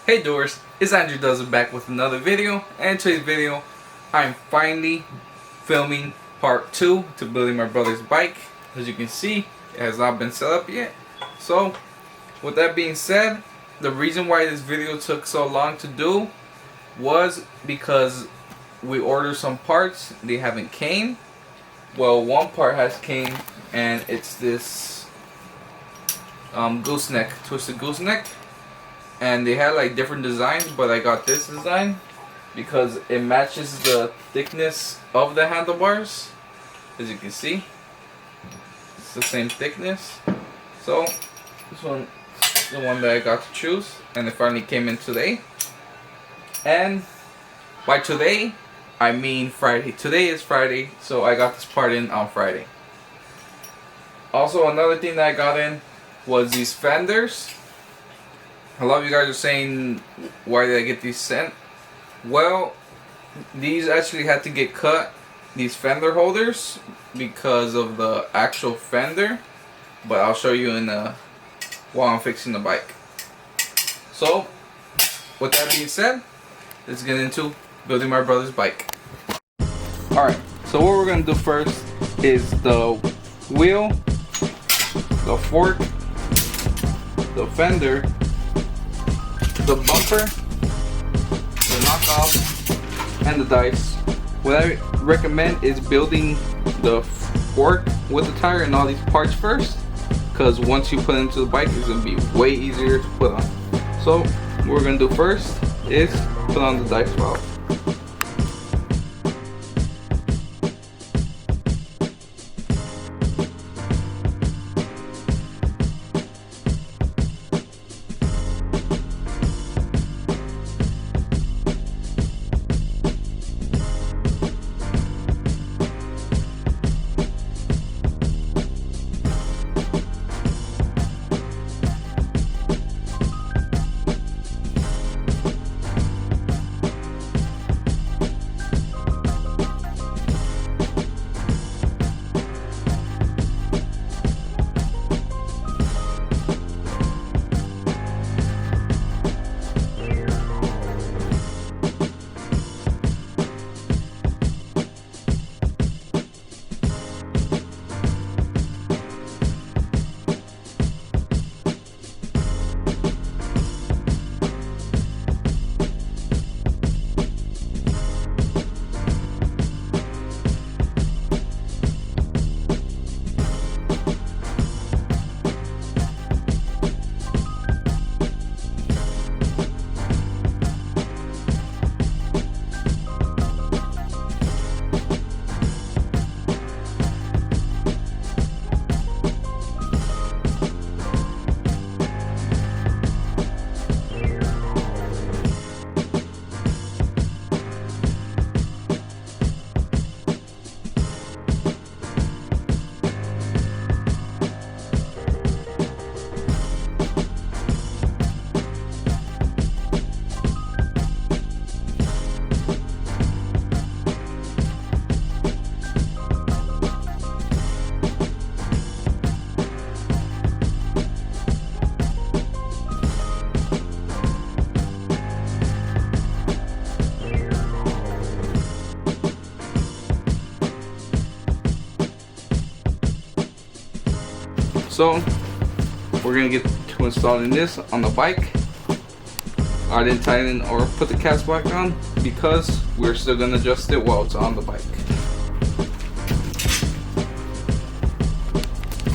Hey doers, it's Andrew Does It back with another video, and in today's video I'm finally filming part 2 to building my brother's bike. As you can see, it has not been set up yet. So with that being said, the reason why this video took so long to do was because we ordered some parts, they haven't came. Well, one part has came, and it's this gooseneck, twisted gooseneck. And they had like different designs, but I got this design because it matches the thickness of the handlebars. As you can see, it's the same thickness. So this one is the one that I got to choose, and it finally came in today. And by today, I mean Friday. Today is Friday, so I got this part in on Friday. Also, another thing that I got in was these fenders. A lot of you guys are saying, why did I get these sent? Well, these actually had to get cut, these fender holders, because of the actual fender. But I'll show you in while I'm fixing the bike. So, with that being said, let's get into building my brother's bike. Alright, so what we're going to do first is the wheel, the fork, the fender, the bumper, the knockoff, and the dice. What I recommend is building the fork with the tire and all these parts first, because once you put it into the bike, it's going to be way easier to put on. So what we're going to do first is put on the dice valve. So we're gonna get to installing this on the bike. I didn't tighten or put the cast back on because we're still gonna adjust it while it's on the bike.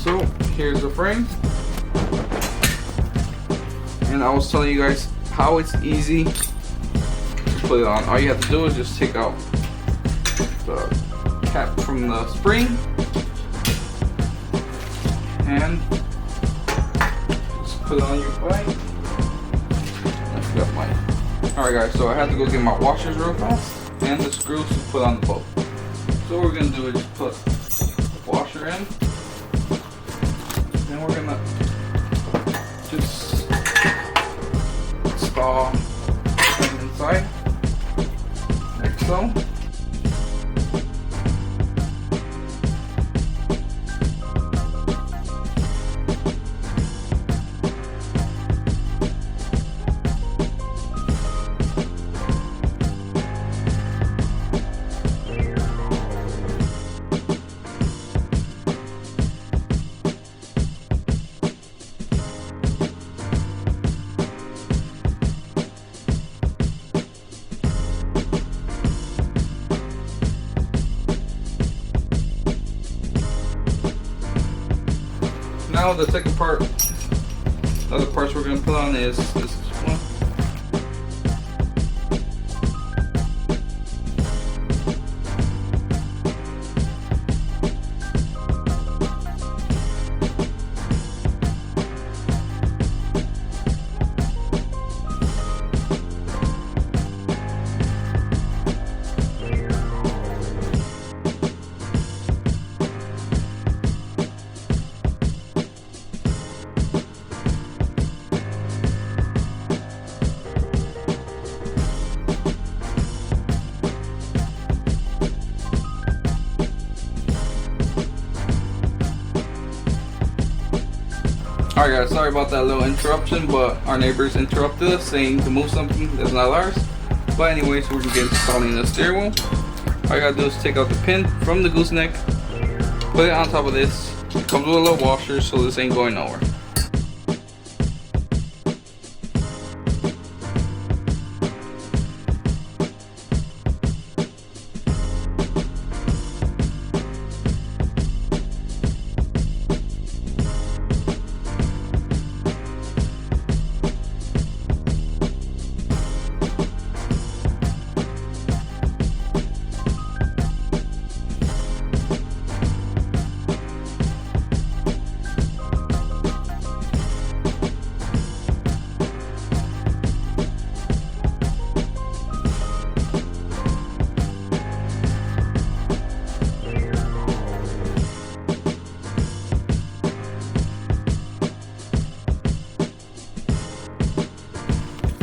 So here's the frame, and I was telling you guys how it's easy to put it on. All you have to do is just take out the cap from the spring and just put it on your bike. I forgot mine. Alright guys, so I had to go get my washers real fast and the screws to put on the boat. So what we're going to do is just put the washer in. Then we're going to just install it inside, like so. now the second part, the other parts we're gonna put on is this one. Alright guys, sorry about that little interruption, but our neighbors interrupted us saying to move something that's not ours. But anyways, we're gonna get installing the steering wheel. All you gotta do is take out the pin from the gooseneck, put it on top of this. It comes with a little washer, so this ain't going nowhere.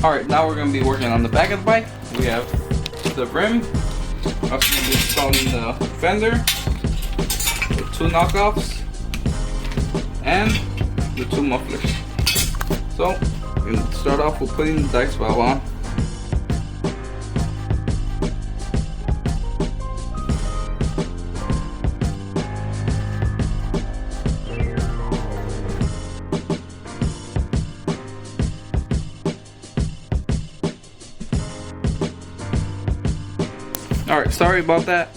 Alright, now we're going to be working on the back of the bike. We have the rim. I'm also going to be installing the fender, the two knockoffs, and the two mufflers. So, we're going to start off with putting the dice valve on. Alright, sorry about that,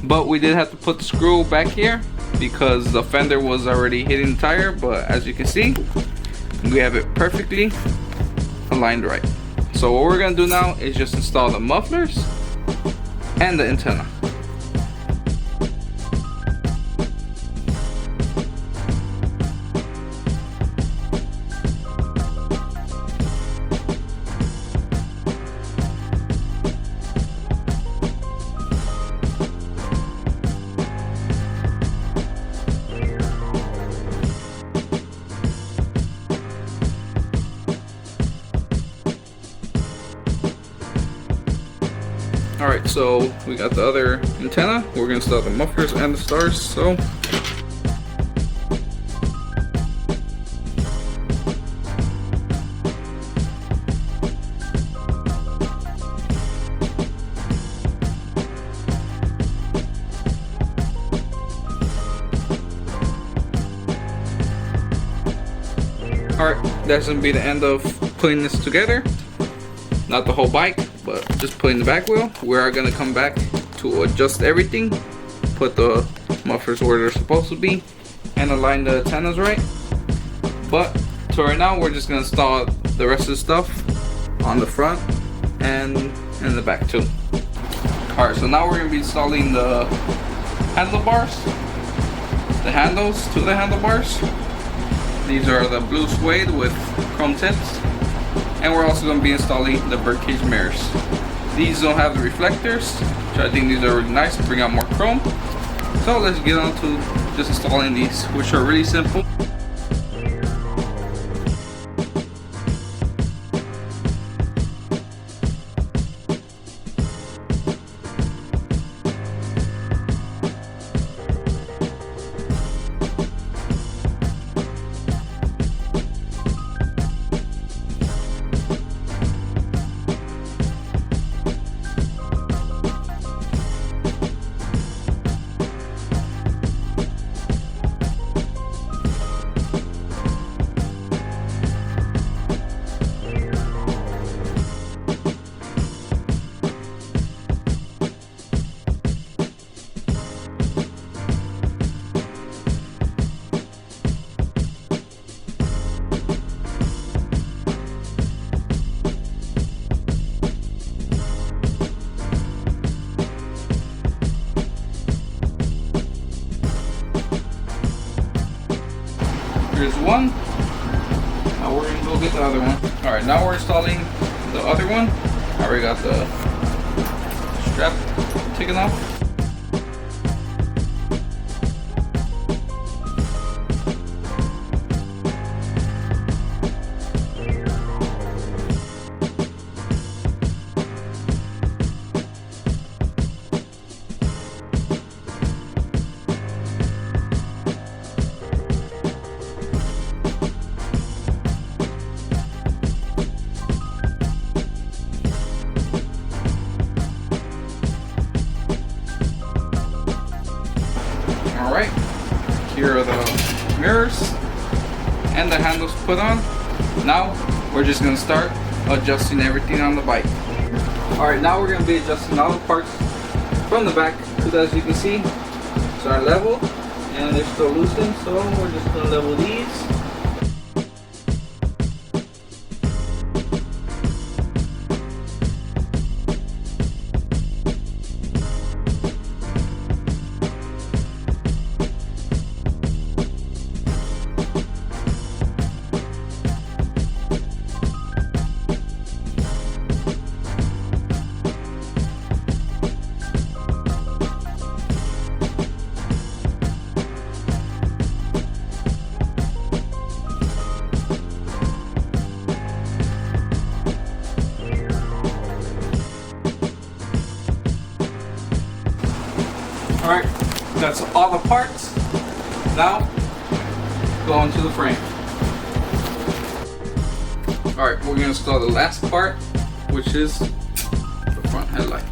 but we did have to put the screw back here because the fender was already hitting the tire, but as you can see, we have it perfectly aligned right. So what we're going to do now is just install the mufflers and the antenna. Alright, so we got the other antenna. We're going to install the mufflers and the stars. So alright, that's going to be the end of putting this together. Not the whole bike, but just putting the back wheel. We are going to come back to adjust everything, put the mufflers where they're supposed to be, and align the antennas right. But so right now we're just going to install the rest of the stuff on the front and in the back too. Alright, so now we're going to be installing the handlebars, the handles to the handlebars. These are the blue suede with chrome tips. And we're also going to be installing the birdcage mirrors. These don't have the reflectors, which I think these are really nice to bring out more chrome. So let's get on to just installing these, which are really simple. one. Now we're gonna go get the other one. Alright, now we're installing the other one. I already got the strap taken off. Alright, here are the mirrors and the handles put on. Now we're just going to start adjusting everything on the bike. Alright, now we're going to be adjusting all the parts from the back, because as you can see, it's our level and they're still loosened, so we're just going to level these. Alright, that's all the parts. Now, go into the frame. Alright, we're going to install the last part, which is the front headlight.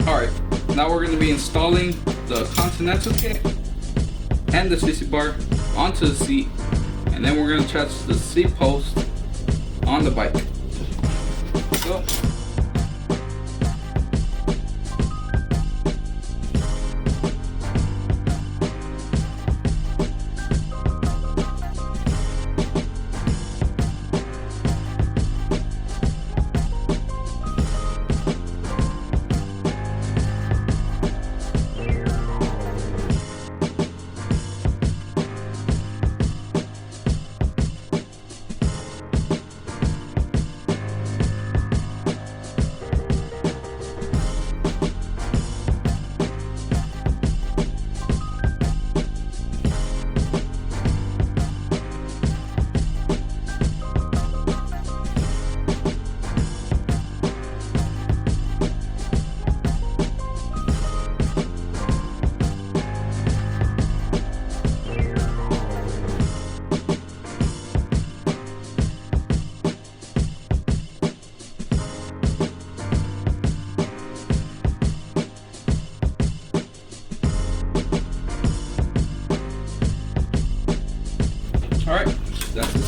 Alright, now we're going to be installing the Continental kit and the sissy bar onto the seat, and then we're going to attach the seat post on the bike. So,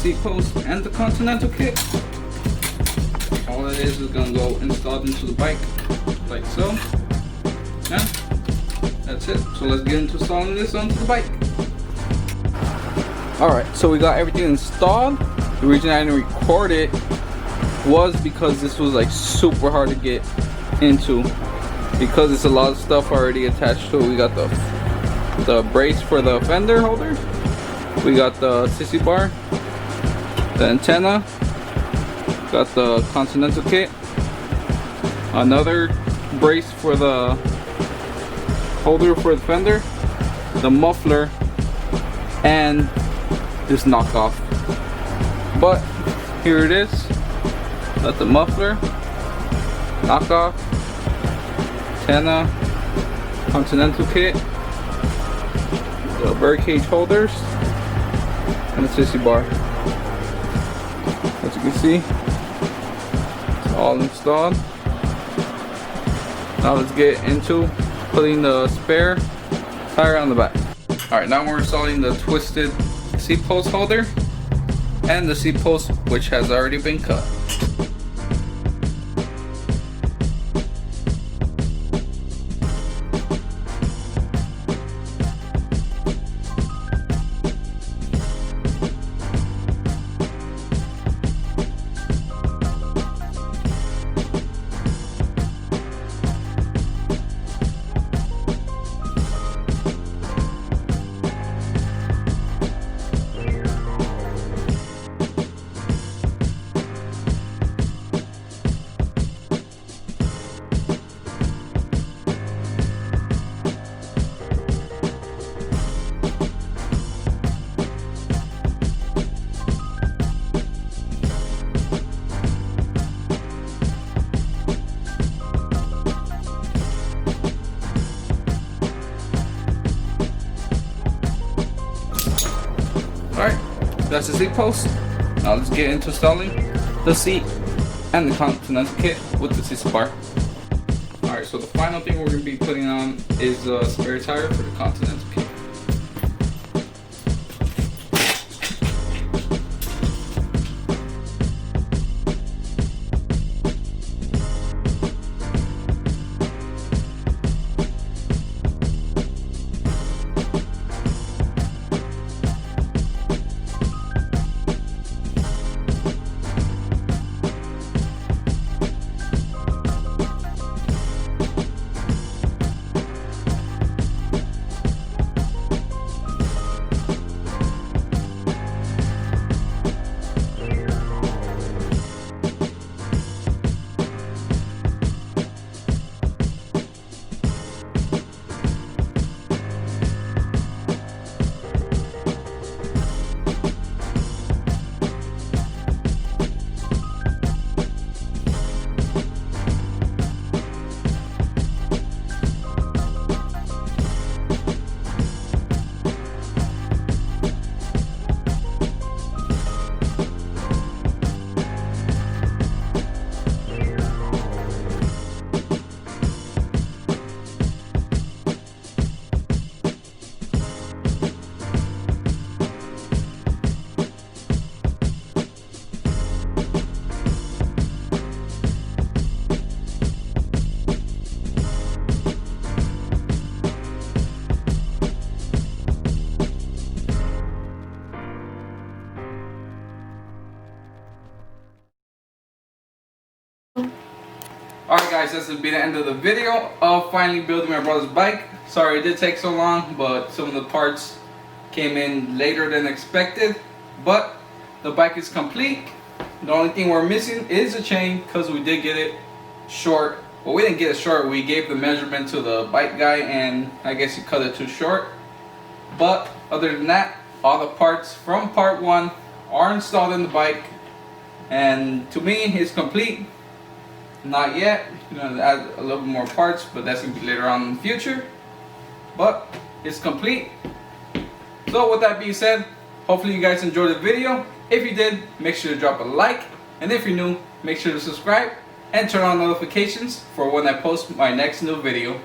seat post and the Continental kit. All it is gonna go installed into the bike like so. Yeah, that's it. So let's get into installing this onto the bike. Alright, so we got everything installed. The reason I didn't record it was because this was like super hard to get into, because it's a lot of stuff already attached to it. We got the brace for the fender holder, we got the sissy bar, the antenna, got the Continental kit, another brace for the holder for the fender, the muffler, and this knockoff. But here it is. Got the muffler, knockoff, antenna, Continental kit, the birdcage holders, and the sissy bar. As you can see, it's all installed. Now let's get into putting the spare tire on the back. Alright, now we're installing the twisted seat post holder and the seat post, which has already been cut. Alright, that's the seat post. Now let's get into installing the seat and the Continental kit with the sissy bar. Alright, so the final thing we're going to be putting on is a spare tire for the Continental kit. Alright guys, this has been the end of the video of finally building my brother's bike. Sorry it did take so long, but some of the parts came in later than expected. But the bike is complete. The only thing we're missing is a chain, because we did get it short. Well, we didn't get it short, we gave the measurement to the bike guy and I guess he cut it too short. But other than that, all the parts from part 1 are installed in the bike, and to me it's complete. Not yet, you know, add a little bit more parts, but that's gonna be later on in the future. But it's complete. So with that being said, hopefully you guys enjoyed the video. If you did, make sure to drop a like, and if you're new, make sure to subscribe and turn on notifications for when I post my next new video.